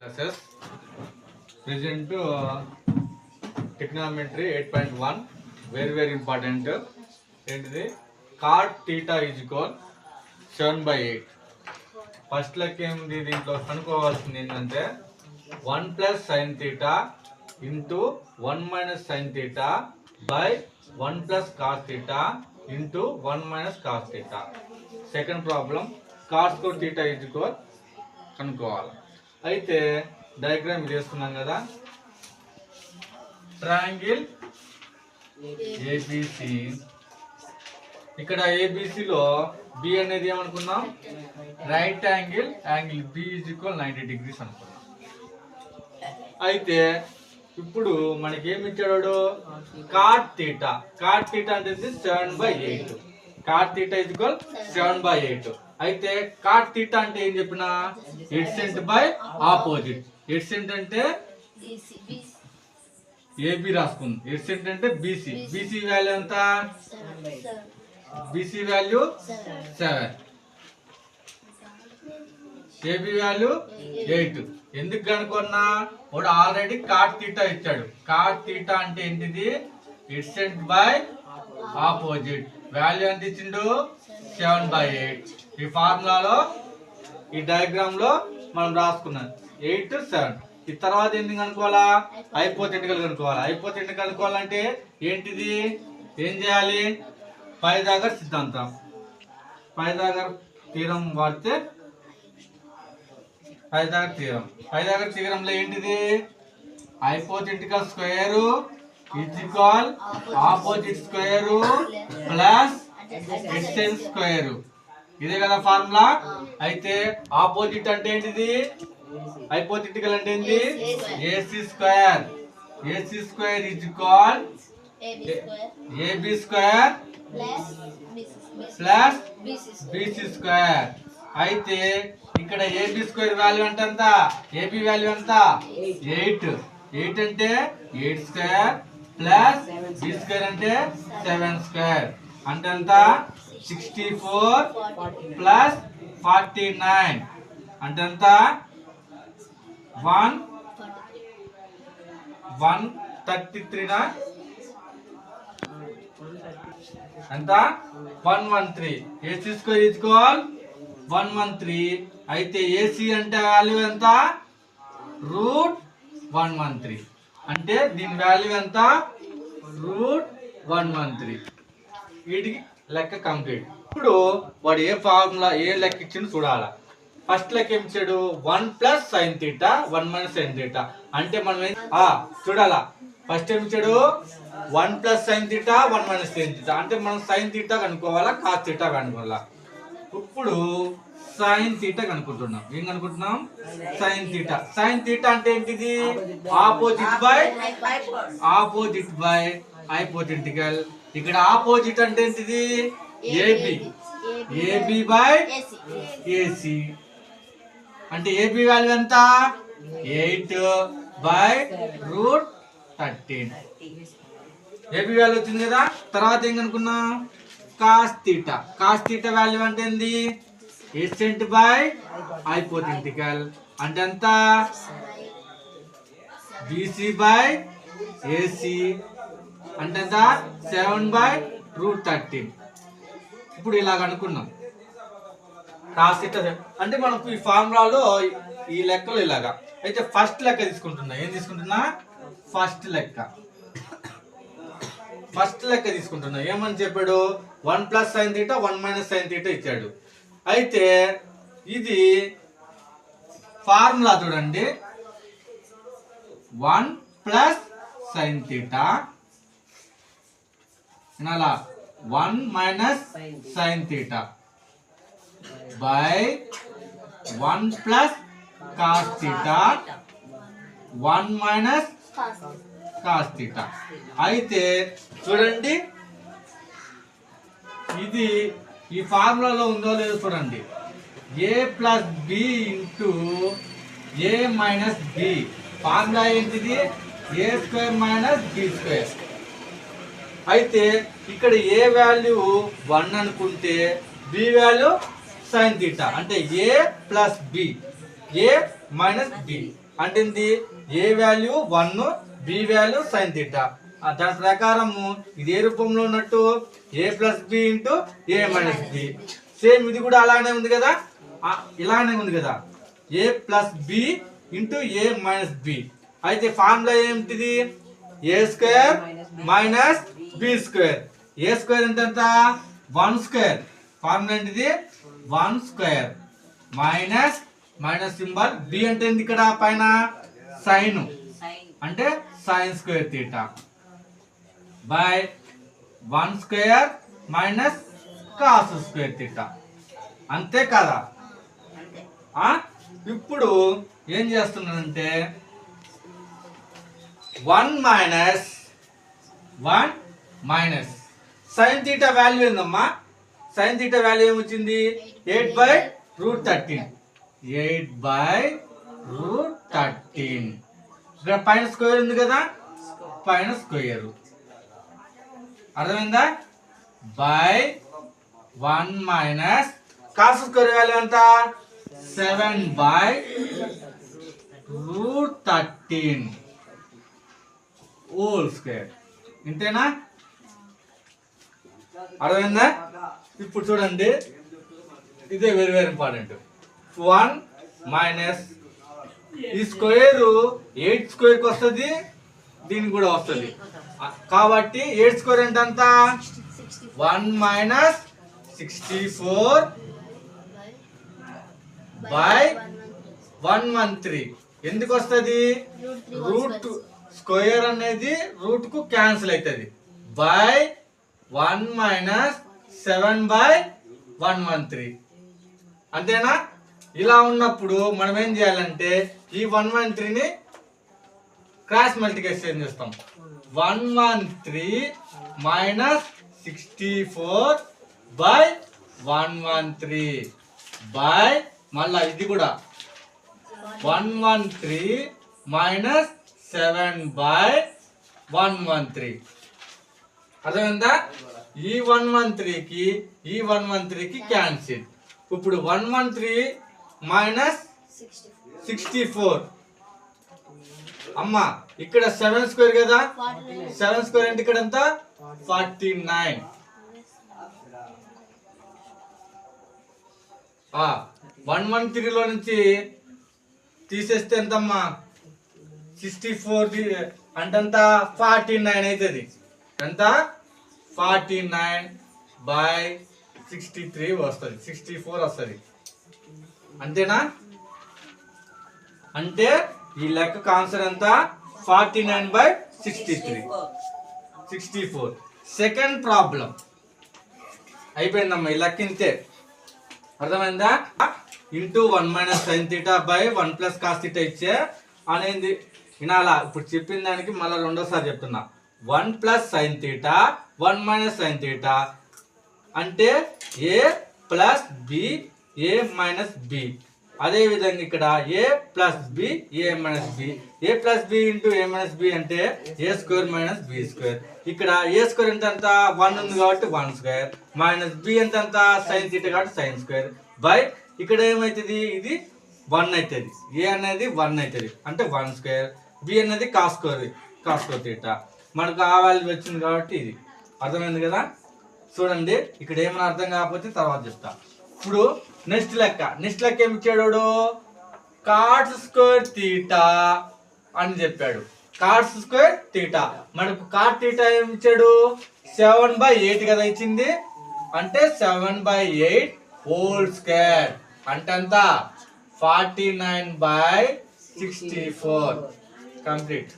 classes. Present trigonometry 8.1 very important. And the cot theta is equal 7/8. First లెక్క ఏంది దీంట్లో కనుక్కోవాల్సింది ఏంటంటే 1 plus sine theta into 1 minus sine theta by 1 plus cos theta into 1 minus cos theta. Second problem cos square theta is equal కనుక్కోవాలి. అయితే diagram చేసుకున్నాం కదా, triangle ABC. ఇక్కడ ఏబిసిలో B అనేది ఏమనుకున్నాం, right angle B is equal 90 degrees అనుకున్నాం. అయితే ఇప్పుడు మనకి ఏమి ఇచ్చాడు, కాట్ థీటా. కాట్ థీటా అంటే 7/8. Cot theta is equal 7/8. అయితే కాట్ థీటా అంటే ఏం చెప్పినా, ఎడ్సెంట్ బై ఆపోజిట్. ఎడ్సెంట్ అంటే ఏబి రాసుకుంది, ఎడ్సెంట్ అంటే బీసీ. బీసీ వాల్యూ ఎంత, బీసీ వాల్యూ 7, ఏబి వాల్యూ 8. ఎందుకు కనుక్కున్నా, వాడు ఆల్రెడీ కాట్ థీటా ఇచ్చాడు. కాట్ థీటా అంటే ఏంటిది, ఎడ్సెంట్ బై ఆపోజిట్. వాల్యూ ఎంత ఇచ్చిండు, 7/8. ఈ ఫార్ములాలో ఈ డయాగ్రామ్ లో మనం రాసుకున్నాం 8 7. ఈ తర్వాత ఎందుకు కనుక్కోవాలా, హైపోథెటికల్ కనుక్కోవాలి. హైపోథెటికల్ కనుక్కోవాలంటే ఏంటిది, ఏం చేయాలి, పైథాగరస్ సిద్ధాంతం, పైథాగరస్ థీరం వాడితే, పైథాగరస్ థీరం. పైథాగరస్ థీరంలో ఏంటిది, hypothetical square is equal opposite square plus adjacent square. ఇదే కదా ఫార్ములా. అయితే ఆపోజిట్ అంటే ఏంటిది, హైపోథెటికల్ అంటే ఏంటి, A C square. A C square is equal A B square plus B C square. అయితే ఇక్కడ ఏబి స్క్వేర్ వాల్యూ అంటే ఎంత, ఏబి వాల్యూ ఎంత 8. 8 అంటే 8 స్క్వేర్ ప్లస్ బి స్క్వేర్ అంటే 7 స్క్వేర్ అంటే ఎంత 64 ప్లస్ 49 అంటే ఎంత 133 నా ఎంత 113. AC square is equal 113. అయితే ఏసీ అంటే వాల్యూ ఎంత, √113. అంటే దీని వాల్యూ ఎంత, √113. వీటికి లెక్క కంప్లీట్. ఇప్పుడు వాడు ఏ ఫార్ములా ఏ లెక్క ఇచ్చిండు చూడాలా. ఫస్ట్ లెక్క ఏమి ఇచ్చాడు, 1 plus sine theta 1 minus sign theta. అంటే మనం చూడాలా, ఫస్ట్ ఏమి ఇచ్చాడు 1 plus sine theta 1 minus sign theta. అంటే మనం సైన్ థీటా కనుక్కోవాలా, కాస్ థీటా కనుక్కోవాలా. ఇప్పుడు సైన్ థీటా కనుక్కుంటున్నాం. ఏం కనుక్కుంటున్నాం, సైన్ థీటా. సైన్ థీటా అంటే ఏంటిది, ఆపోజిట్ బై హైపోథెటికల్. ఇక్కడ ఆపోజిట్ అంటే ఏంటిది, ఏబి బై ఏసీ. అంటే ఏబి వాల్యూ ఎంత 8/√13. ఏబి వాల్యూ వచ్చింది కదా. తర్వాత ఏం కనుక్కున్నాం, cos theta. Cos theta value అంటే ఏంది, ఎడ్సెంట్ బై హైపోథెటికల్ అంటే ఎంత బీసీ బై ఏసీ అంటే ఎంత 7/√13. ఇప్పుడు ఇలా అనుకున్నాం కాస్ థీటా. అంటే మనకు ఈ ఫార్ములాలో ఈ లెక్కలు ఇలాగా. అయితే ఫస్ట్ లెక్క తీసుకుంటున్నా. ఏం తీసుకుంటున్నా, ఫస్ట్ లెక్క తీసుకుంటున్నా. ఏమని చెప్పాడు, 1 plus sine theta 1 minus sine theta ఇచ్చాడు. అయితే ఇది ఫార్ములా చూడండి, 1 plus sine theta 1 minus sine theta by 1 plus cos theta 1 minus cos theta. అయితే చూడండి, ఇది ఈ ఫార్ములాలో ఉందో లేదో చూడండి, ఏ plus B into A minus B. Formula ఏంటిది, ఏ స్క్వేర్ మైనస్ బి స్క్వేర్. అయితే ఇక్కడ ఏ వాల్యూ 1 అనుకుంటే బి వాల్యూ సైన్ థీటా అంటే A plus B, A minus B. అంటే ఏంటి, A value 1, B value sine theta. దాని ప్రకారము ఇది ఏ రూపంలో ఉన్నట్టు, A plus B into A minus B. Same ఇది కూడా అలానే ఉంది కదా, ఇలానే ఉంది కదా, A plus B into A minus B. అయితే ఫార్ములా ఏమిటిది, A square minus B square. A square అంటే ఎంత, 1 స్క్వేర్. ఫార్ములా ఏంటిది, 1 square minus minus symbol, B అంటే ఏంటి ఇక్కడ పైన సైన్, అంటే sine square theta by 1 square minus cos square theta. అంతే కదా. ఇప్పుడు ఏం చేస్తున్నానంటే 1 మైనస్ సైన్ థీటా వాల్యూ ఏందమ్మా, సైన్ థీటా వాల్యూ ఏమొచ్చింది, 8/√13. 8/√13. ఇక్కడ పైన స్క్వేర్ ఉంది కదా, పైన స్క్వేర్. అర్థమైందా, by 1 minus cos square value ఎంత, 7/√13 హోల్ స్క్వేర్. ఇంతేనా, అర్థమైందా. ఇప్పుడు చూడండి, ఇదే వెరీ వెరీ ఇంపార్టెంట్. 1 మైనస్ ఈ స్క్వేర్ 8 స్క్వేర్కి వస్తుంది, దీనికి కూడా వస్తుంది కాబట్టి 8 స్క్వేర్ అంటే ఎంత, 1 మైనస్ 64/113. ఎందుకు వస్తుంది, రూట్ స్క్వేర్ అనేది రూట్ కు క్యాన్సిల్ అవుతుంది, బై 1 మైనస్ 7/113. అంతేనా. ఇలా ఉన్నప్పుడు మనం ఏం చేయాలంటే ఈ 113ని క్రాస్ మల్టిప్లికేషన్ చేస్తాం. 113 మైనస్ 64/113 బై మళ్ళా ఇది కూడా 113 మైనస్ 7/113. అర్థమైందా. ఈ 113కి ఈ 113కి క్యాన్సిల్. ఇప్పుడు 113 మైనస్ 64. అమ్మా ఇక్కడ 7 స్క్వేర్ కదా, 7 స్క్వేర్ అంటే ఇక్కడ ఎంత, 49. 113లో నుంచి తీసేస్తే ఎంతమ్మా, 64 అంటే 49 అవుతుంది. ఎంత, 49/63 వస్తుంది, 64 వస్తుంది. అంతేనా. అంటే ఈ లెక్క ఆన్సర్ ఎంత, 49/63, 64. సెకండ్ ప్రాబ్లం అయిపోయిందమ్మా, ఈ లెక్క ఇంతే. అర్థమైందా. Into 1 minus sine theta by 1 plus cos theta ఇచ్చే అనేది వినాలా. ఇప్పుడు చెప్పిన దానికి మళ్ళీ రెండోసారి చెప్తున్నా. 1 plus sine theta 1 minus sign theta అంటే A plus B A minus B. అదే విధంగా ఇక్కడ ఏ plus B A minus B, A plus B into A minus B అంటే ఏ స్క్వేర్ మైనస్ బి స్క్వేర్. ఇక్కడ ఏ స్క్వేర్ అంటే ఎంత, 1 ఉంది కాబట్టి 1 స్క్వేర్, మైనస్ బి అంటే ఎంత, సైన్ థీటా కాబట్టి సైన్ స్క్వేర్ బై ఇక్కడ ఏమవుతుంది, ఇది 1 అవుతుంది, ఏ అనేది 1 అవుతుంది అంటే 1 స్క్వేర్, బి అనేది కాస్ స్క్వేర్ థీటా. మనకు ఆ వాల్యూ వచ్చింది కాబట్టి ఇది. అర్థమైంది కదా. చూడండి ఇక్కడ ఏమైనా అర్థం కాకపోతే తర్వాత చెప్తా. ఇప్పుడు నెక్స్ట్ లెక్క ఏమి ఇచ్చాడు, కాట్ స్క్వేర్ థీటా అని చెప్పాడు. కాట్ స్క్వేర్ థీటా మనకు కాట్ థీటా ఏమి ఇచ్చాడు, 7/8 కదా ఇచ్చింది, అంటే 7/8 హోల్ స్క్వేర్ అంటే ఎంత, 49/64 కంప్లీట్.